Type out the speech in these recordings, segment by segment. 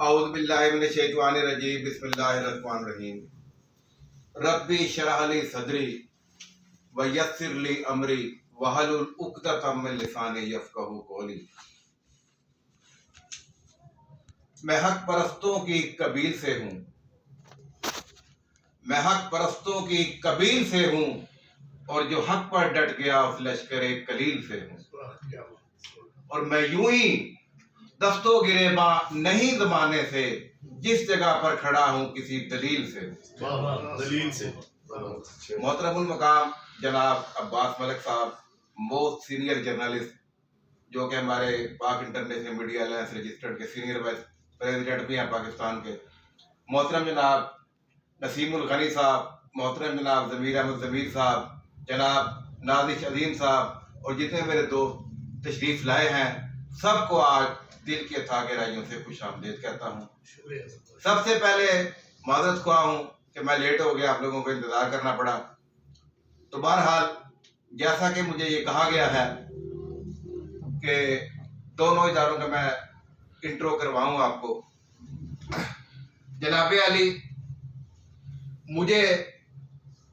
اعوذ باللہ من الشیطان الرجیم بسم اللہ الرحمن الرحیم ربی اشرح لی صدری ویسر لی امری واحلل عقدۃ من لسانی یفقہوا قولی۔ میں حق پرستوں کی قبیل سے ہوں، میں حق پرستوں کی قبیل سے ہوں، اور جو حق پر ڈٹ گیا اس لشکر قلیل سے ہوں، اور میں یوں ہی دستوں گریباں نہیں زمانے سے، جس جگہ پر کھڑا ہوں کسی دلیل سے ہوں۔ دلیل سے محترم المقام جناب عباس ملک صاحب، موسٹ سینئر جرنلسٹ، جو کہ ہمارے پاک انٹرنیشنل میڈیا الائنس رجسٹرڈ کے سینئر وائس پریزیڈنٹ بھی ہیں پاکستان کے، محترم جناب نسیم الغنی صاحب، محترم جناب ضمیر احمد ضمیر صاحب، جناب نازش عظیم صاحب، اور جتنے میرے دوست تشریف لائے ہیں، سب کو آج دل کے تھا گہرائیوں سے خوش آمدید کہتا ہوں۔ سب سے پہلے معذرت خواہ ہوں کہ میں لیٹ ہو گیا، آپ لوگوں کو انتظار کرنا پڑا۔ تو بہرحال جیسا کہ مجھے یہ کہا گیا ہے کہ دونوں اداروں کا میں انٹرو کرواؤں آپ کو۔ جناب علی، مجھے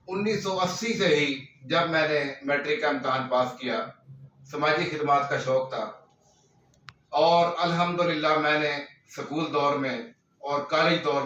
1980 سے ہی جب میں نے میٹرک کا امتحان پاس کیا، سماجی خدمات کا شوق تھا، اور الحمدللہ میں نے سکول دور میں اور کالج دور